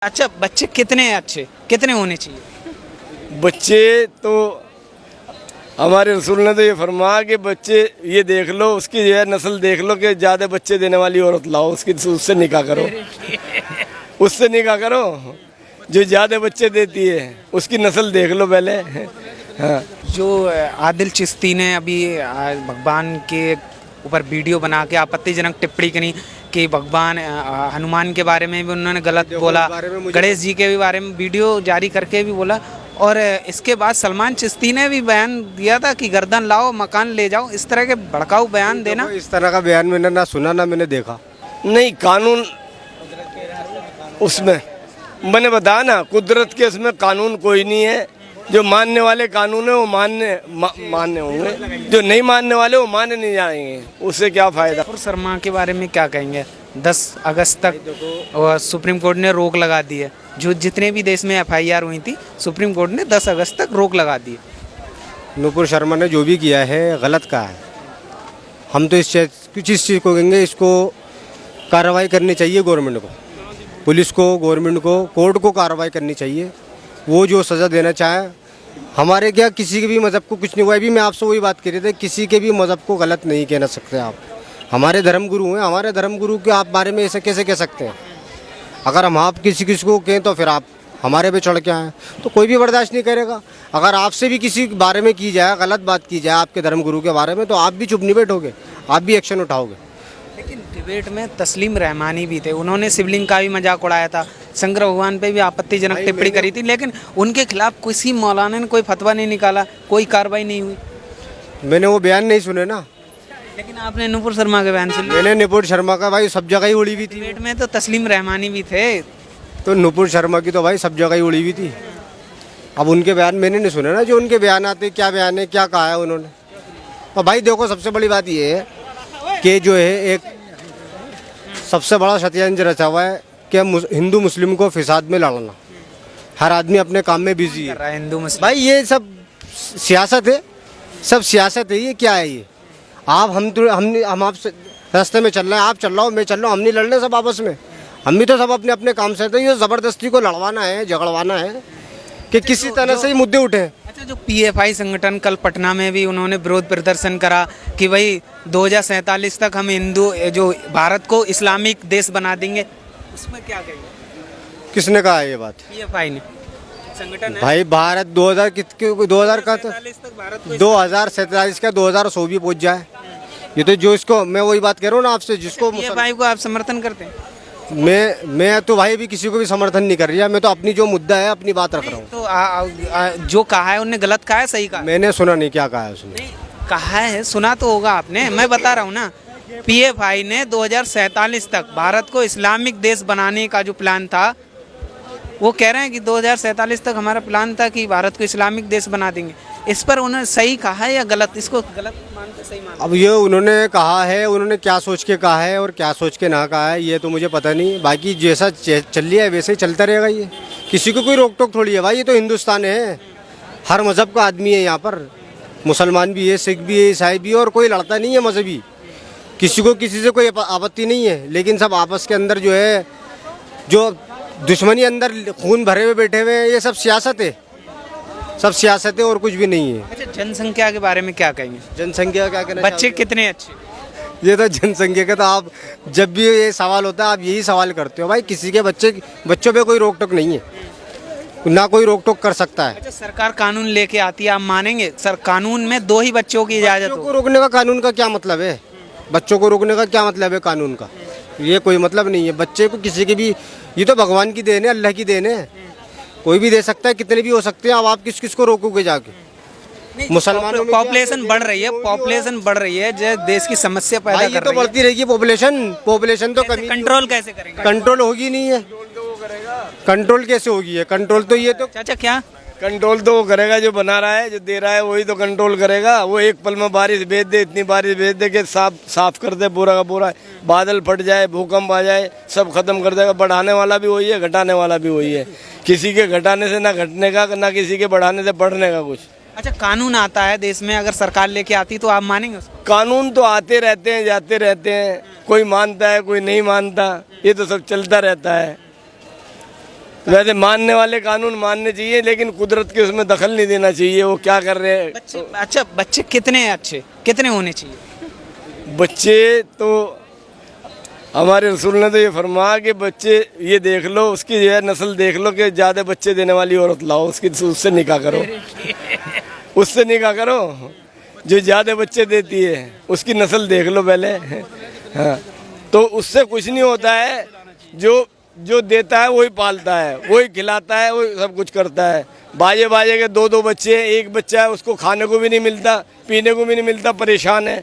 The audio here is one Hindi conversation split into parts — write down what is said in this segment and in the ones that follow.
अच्छा, बच्चे कितने अच्छे कितने होने चाहिए? बच्चे तो हमारे रसूल ने तो ये फरमाया कि बच्चे ये देख लो, उसकी जो है नस्ल देख लो कि ज़्यादा बच्चे देने वाली औरत लाओ, उसकी उससे निकाह करो। उससे निकाह करो जो ज़्यादा बच्चे देती है, उसकी नस्ल देख लो पहले। हाँ, जो आदिल चिश्ती ने अभी भगवान के ऊपर वीडियो बना के आपत्तिजनक टिप्पणी करी कि भगवान हनुमान के बारे में भी उन्होंने गलत बोला, गणेश जी के भी बारे में वीडियो जारी करके भी बोला, और इसके बाद सलमान चिश्ती ने भी बयान दिया था कि गर्दन लाओ मकान ले जाओ। इस तरह के भड़काऊ बयान देना, इस तरह का बयान मैंने ना सुना ना मैंने देखा। नहीं कानून उसमें मैंने बताया ना, कुदरत के इसमें कानून कोई नहीं है। जो मानने वाले कानून है वो मानने होंगे, जो नहीं मानने वाले वो माने नहीं जाएंगे, उससे क्या फायदा। नुपुर शर्मा के बारे में क्या कहेंगे? 10 अगस्त तक और सुप्रीम कोर्ट ने रोक लगा दी है। जो जितने भी देश में एफआईआर हुई थी, सुप्रीम कोर्ट ने 10 अगस्त तक रोक लगा दी है। नुपुर शर्मा ने जो भी किया है गलत कहा है। हम तो इस चीज़ को कहेंगे, इसको कार्रवाई करनी चाहिए गवर्नमेंट को, पुलिस को, गवर्नमेंट को, कोर्ट को कार्रवाई करनी चाहिए। वो जो सज़ा देना चाहे, हमारे क्या किसी के भी मज़हब को कुछ नहीं हुआ। अभी मैं आपसे वही बात कर रहे थे, किसी के भी मज़हब को गलत नहीं कहना सकते आप। हमारे धर्म गुरु हैं, हमारे धर्म गुरु के आप बारे में ऐसे कैसे कह सकते हैं? अगर हम आप किसी को कहें तो फिर आप हमारे पे चढ़ के आएँ तो कोई भी बर्दाश्त नहीं करेगा। अगर आपसे भी किसी के बारे में की जाए, गलत बात की जाए आपके धर्म गुरु के बारे में, तो आप भी चुप नहीं बैठोगे, आप भी एक्शन उठाओगे। लेकिन डिबेट में तस्लीम रहमानी भी थे, उन्होंने शिवलिंग का भी मजाक उड़ाया था, शंकर भगवान पे भी आपत्तिजनक टिप्पणी करी थी, लेकिन उनके खिलाफ किसी मौलाना ने कोई फतवा नहीं निकाला, कोई कार्रवाई नहीं हुई। मैंने वो बयान नहीं सुने ना। लेकिन आपने नुपुर शर्मा के बयान सुन लिए। मैंने नुपुर शर्मा का भाई सब जगह ही उड़ी हुई थी। डिबेट में तो तस्लीम रहमानी भी थे। तो नुपुर शर्मा की तो भाई सब जगह ही उड़ी हुई थी। अब उनके बयान मैंने नहीं सुने ना, जो उनके बयान आते क्या बयान है, क्या कहा है उन्होंने। और भाई देखो, सबसे बड़ी बात ये है कि जो है एक सबसे बड़ा षड्यंत्र रचा हुआ है कि हिंदू मुस्लिम को फिसाद में लड़ना। हर आदमी अपने काम में बिजी है। हिंदू मुस्लिम भाई ये सब सियासत है, सब सियासत है। ये क्या है? ये आप हम आपसे रास्ते में चल रहे हैं, आप चल रहा हो, मैं चल रहा हूँ, हम नहीं लड़ रहे सब आपस में। हम भी तो सब अपने अपने काम से थे। ये ज़बरदस्ती को लड़वाना है, झगड़वाना है कि किसी तरह से ही मुद्दे उठे। अच्छा, जो पीएफआई संगठन कल पटना में भी उन्होंने विरोध प्रदर्शन करा कि भाई 2047 तक हम हिंदू जो भारत को इस्लामिक देश बना देंगे, उसमें क्या कहेंगे? किसने कहा है ये बात? पीएफआई ने संगठन है। भाई भारत 2000 का तो 2047 का 2000 भी पहुंच जाए। ये तो जो इसको मैं वही बात कह रहा हूँ ना आपसे, जिसको पीएफआई को आप समर्थन करते हैं? मैं तो भाई भी किसी को भी समर्थन नहीं कर रही है। मैं तो अपनी जो मुद्दा है अपनी बात रख रहा हूँ। तो जो कहा है उन्होंने गलत कहा है, सही कहा? मैंने सुना नहीं क्या कहा है उसने। नहीं कहा है, सुना तो होगा आपने, मैं बता रहा हूँ ना। पीएफआई ने 2047 तक भारत को इस्लामिक देश बनाने का जो प्लान था, वो कह रहे हैं कि 2047 तक हमारा प्लान था कि भारत को इस्लामिक देश बना देंगे। इस पर उन्होंने सही कहा है या गलत? इसको गलत मानते सही मानते? अब ये उन्होंने कहा है, उन्होंने क्या सोच के कहा है और क्या सोच के ना कहा है ये तो मुझे पता नहीं। बाकी जैसा चल लिया है वैसे ही चलता रहेगा। ये किसी को कोई रोक टोक थोड़ी है भाई। ये तो हिंदुस्तान है, हर मज़हब का आदमी है यहाँ पर। मुसलमान भी है, सिख भी है, ईसाई भी है, और कोई लड़ता नहीं है मजहबी। किसी को किसी से कोई आपत्ति नहीं है, लेकिन सब आपस के अंदर जो है, जो दुश्मनी अंदर खून भरे हुए बैठे हुए हैं, ये सब सियासत है, सब सियासत है और कुछ भी नहीं है। अच्छा, जनसंख्या के बारे में क्या कहेंगे? जनसंख्या क्या कहना बच्चे कितने अच्छे? ये तो जनसंख्या का तो आप जब भी ये सवाल होता है आप यही सवाल करते हो भाई। किसी के बच्चों पे कोई रोक टोक नहीं है, ना कोई रोक टोक कर सकता है। अच्छा, सरकार कानून लेके आती है, आप मानेंगे? सर, कानून में 2 ही बच्चों की इजाजत बच्चों को हो। रोकने का कानून का क्या मतलब है? बच्चों को रोकने का क्या मतलब है कानून का? ये कोई मतलब नहीं है। बच्चे को किसी की भी, ये तो भगवान की देन है, अल्लाह की देन है, कोई भी दे सकता है, कितने भी हो सकते हैं। अब आप किस को रोकोगे जाके? मुसलमानों में पॉपुलेशन बढ़ रही है, पॉपुलेशन बढ़ रही है, जो देश की समस्या पैदा कर तो रही है। बढ़ती रहेगी पॉपुलेशन तो कमी। कंट्रोल कैसे करेंगे? कंट्रोल होगी नहीं है। कंट्रोल कैसे होगी? है कंट्रोल तो ये तो चाचा क्या कंट्रोल तो वो करेगा जो बना रहा है, जो दे रहा है वही तो कंट्रोल करेगा। वो एक पल में बारिश भेज दे, इतनी बारिश भेज दे कि साफ कर दे पूरा का पूरा, बादल फट जाए, भूकंप आ जाए, सब खत्म कर देगा। बढ़ाने वाला भी वही है, घटाने वाला भी वही है। किसी के घटाने से ना घटने का, ना किसी के बढ़ाने से बढ़ने का कुछ। अच्छा, कानून आता है देश में, अगर सरकार लेके आती तो आप मानेंगे उसको? कानून तो आते रहते हैं, जाते रहते हैं, कोई मानता है कोई नहीं मानता, ये तो सब चलता रहता है। वैसे मानने वाले कानून मानने चाहिए, लेकिन कुदरत के उसमें दखल नहीं देना चाहिए। वो क्या कर रहे हैं बच्चे अच्छा बच्चे कितने अच्छे कितने होने चाहिए? बच्चे तो हमारे रसूल ने तो ये फरमाया कि बच्चे ये देख लो, उसकी जो है नस्ल देख लो कि ज़्यादा बच्चे देने वाली औरत लाओ, उससे निकाह करो, उससे निकाह करो जो ज़्यादा बच्चे देती है, उसकी नस्ल देख लो पहले। हाँ, तो उससे कुछ नहीं होता है। जो देता है वही पालता है, वही खिलाता है, वही सब कुछ करता है। बाजे बाजे के दो बच्चे हैं, एक बच्चा है उसको खाने को भी नहीं मिलता, पीने को भी नहीं मिलता, परेशान है।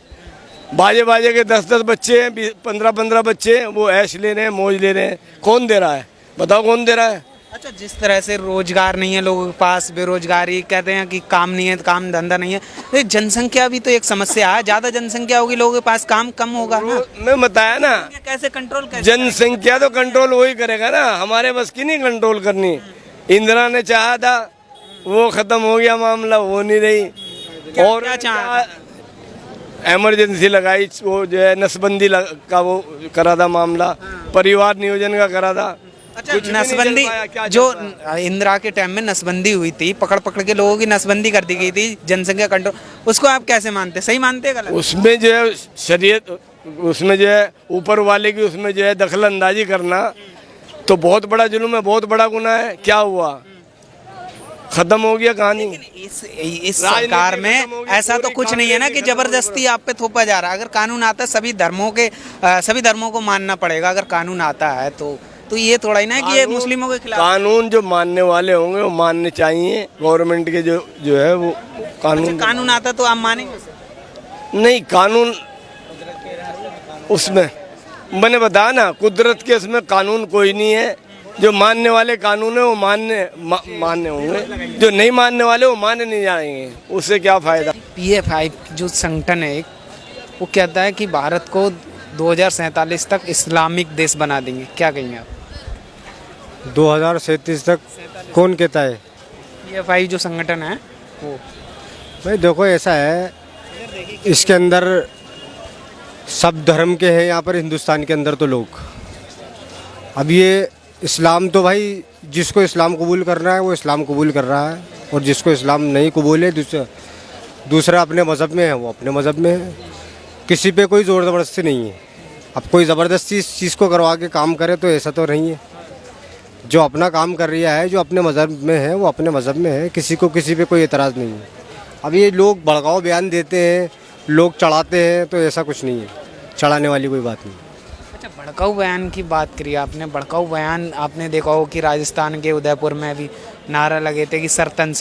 बाजे बाजे के 10 बच्चे हैं, 15 बच्चे हैं, वो ऐश ले रहे हैं, मौज ले रहे हैं। कौन दे रहा है? बताओ कौन दे रहा है? अच्छा, जिस तरह से रोजगार नहीं है लोगों के पास, बेरोजगारी, कहते हैं कि काम नहीं है, काम धंधा नहीं है, तो जनसंख्या भी तो एक समस्या है। ज्यादा जनसंख्या होगी लोगों के पास, काम कम होगा ना। मैं बताया ना, कैसे कंट्रोल कैसे? जनसंख्या तो कंट्रोल वही करेगा ना, हमारे बस की नहीं कंट्रोल करनी। इंदिरा ने चाहा था, वो खत्म हो गया मामला, वो नहीं रही। और क्या चाहा? इमरजेंसी लगाई, वो जो है नसबंदी का वो करा था मामला, परिवार नियोजन का करा था। अच्छा, कुछ भी नहीं नसबंदी चल पाया, क्या जो चलता? इंदिरा के टाइम में नसबंदी हुई थी, पकड़ के लोगों की नसबंदी कर दी गई थी, जनसंख्या कंट्रोल, उसको आप कैसे मानते? सही मानते हैं गलत? उसमें जो है शरीयत, उसमें जो है ऊपर वाले की उसमें जो है दखल अंदाजी करना तो बहुत बड़ा जुल्म है, बहुत बड़ा गुनाह है। क्या हुआ? खत्म हो गया कहानी। इस सरकार में ऐसा तो कुछ नहीं है ना कि जबरदस्ती आप पे थोपा जा रहा है। अगर कानून आता है सभी धर्मों को मानना पड़ेगा। अगर कानून आता है तो ये थोड़ा ही ना है कि ये मुस्लिमों के खिलाफ। कानून जो मानने वाले होंगे वो मानने चाहिए। गवर्नमेंट के जो है वो कानून आता तो आप मानेंगे? नहीं, कानून उसमें मैंने बताया ना, कुदरत के उसमें कानून कोई नहीं है। जो मानने वाले कानून है वो मानने होंगे, जो नहीं मानने वाले वो माने नहीं जाएंगे। उससे क्या फायदा? PFI जो संगठन है वो कहता है कि भारत को 2047 तक इस्लामिक देश बना देंगे, क्या कहेंगे आप? 2037 तक कौन कहता है? PFI जो संगठन है वो। भाई देखो, ऐसा है, इसके अंदर सब धर्म के हैं यहाँ पर हिंदुस्तान के अंदर तो लोग। अब ये इस्लाम तो भाई जिसको इस्लाम कबूल करना है वो इस्लाम कबूल कर रहा है, और जिसको इस्लाम नहीं कबूल है दूसरा अपने मज़हब में है वो अपने मज़हब में है। किसी पे कोई ज़ोर ज़बरदस्ती नहीं है। अब कोई ज़बरदस्ती इस चीज़ को करवा के काम करे तो ऐसा तो नहीं है। जो अपना काम कर रहा है, जो अपने मज़हब में है वो अपने मज़हब में है, किसी को किसी पे कोई एतराज़ नहीं है। अब ये लोग भड़काऊ बयान देते हैं, लोग चढ़ाते हैं, तो ऐसा कुछ नहीं है, चढ़ाने वाली कोई बात नहीं। अच्छा, भड़काऊ बयान की बात करी आपने। भड़काऊ बयान आपने देखा हो कि राजस्थान के उदयपुर में भी नारा लगे थे कि सर तन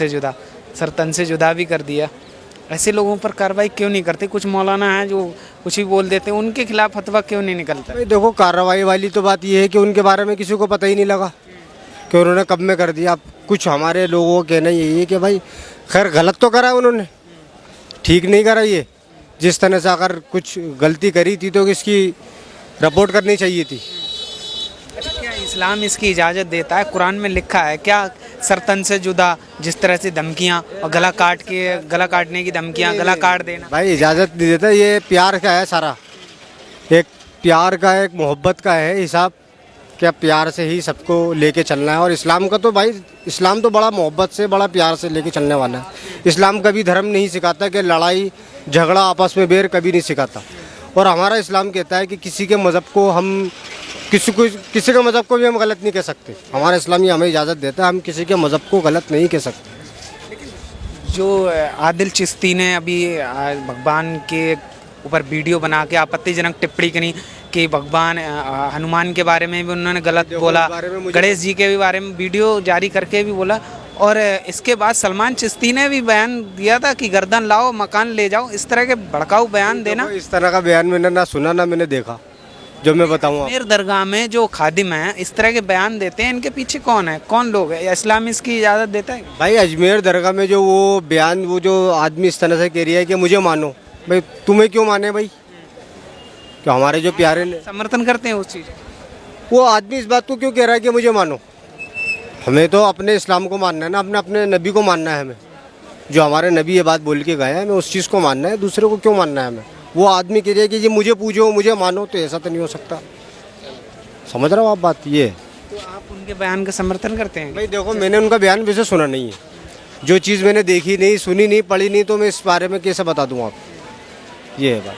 से जुदा भी कर दिया। ऐसे लोगों पर कार्रवाई क्यों नहीं करते? कुछ मौलाना हैं जो कुछ भी बोल देते हैं, उनके खिलाफ फतवा क्यों नहीं निकलता? भाई देखो, कार्रवाई वाली तो बात ये है कि उनके बारे में किसी को पता ही नहीं लगा कि उन्होंने कब में कर दिया। कुछ हमारे लोगों का कहना यही है कि भाई खैर गलत तो करा उन्होंने, ठीक नहीं करा। ये जिस तरह से अगर कुछ गलती करी थी तो इसकी रिपोर्ट करनी चाहिए थी। अच्छा, क्या इस्लाम इसकी इजाज़त देता है? कुरान में लिखा है क्या सरतन से जुदा, जिस तरह से धमकियाँ और गला काटने की धमकियाँ, गला काट देना? भाई इजाज़त नहीं देता। ये प्यार का है सारा, एक प्यार का, एक मोहब्बत का है हिसाब। क्या प्यार से ही सबको लेके चलना है। और इस्लाम का तो भाई, इस्लाम तो बड़ा मोहब्बत से, बड़ा प्यार से लेके चलने वाला है। इस्लाम कभी धर्म नहीं सिखाता कि लड़ाई झगड़ा आपस में बैर कभी नहीं सिखाता। और हमारा इस्लाम कहता है कि किसी के मज़हब को हम किसी के मज़हब को भी हम गलत नहीं कह सकते। हमारा इस्लाम ये हमें इजाज़त देता है, हम किसी के मज़हब को गलत नहीं कह सकते। जो आदिल चिश्ती ने अभी भगवान के ऊपर वीडियो बना के आपत्तिजनक टिप्पणी करी कि भगवान हनुमान के बारे में भी उन्होंने गलत बोला, गणेश जी के भी बारे में वीडियो जारी करके भी बोला। और इसके बाद सलमान चिश्ती ने भी बयान दिया था कि गर्दन लाओ मकान ले जाओ। इस तरह के भड़काऊ बयान देना, इस तरह का बयान मैंने ना सुना ना मैंने देखा, जो मैं बताऊँ। अजमेर दरगाह में जो खादिम हैं इस तरह के बयान देते हैं, इनके पीछे कौन है, कौन लोग है? इस्लाम इसकी इजाज़त देता है? भाई अजमेर दरगाह में जो वो बयान, वो जो आदमी इस तरह से कह रहा है कि मुझे मानो, भाई तुम्हें क्यों माने? भाई कि हमारे जो प्यारे ने समर्थन करते हैं उस चीज़, वो आदमी इस बात को क्यों कह रहा है कि मुझे मानो? हमें तो अपने इस्लाम को मानना है ना, अपने नबी को मानना है। हमें जो हमारे नबी ये बात बोल के गए हैं, हमें उस चीज़ को मानना है। दूसरे को क्यों मानना है हमें? वो आदमी कह रहा है कि जी मुझे पूजो मुझे मानो, तो ऐसा तो नहीं हो सकता। समझ रहा हो आप बात? ये तो आप उनके बयान का समर्थन करते हैं? भाई देखो, मैंने उनका बयान वैसे सुना नहीं है। जो चीज़ मैंने देखी नहीं, सुनी नहीं, पढ़ी नहीं, तो मैं इस बारे में कैसे बता दूँ आप, ये है बात।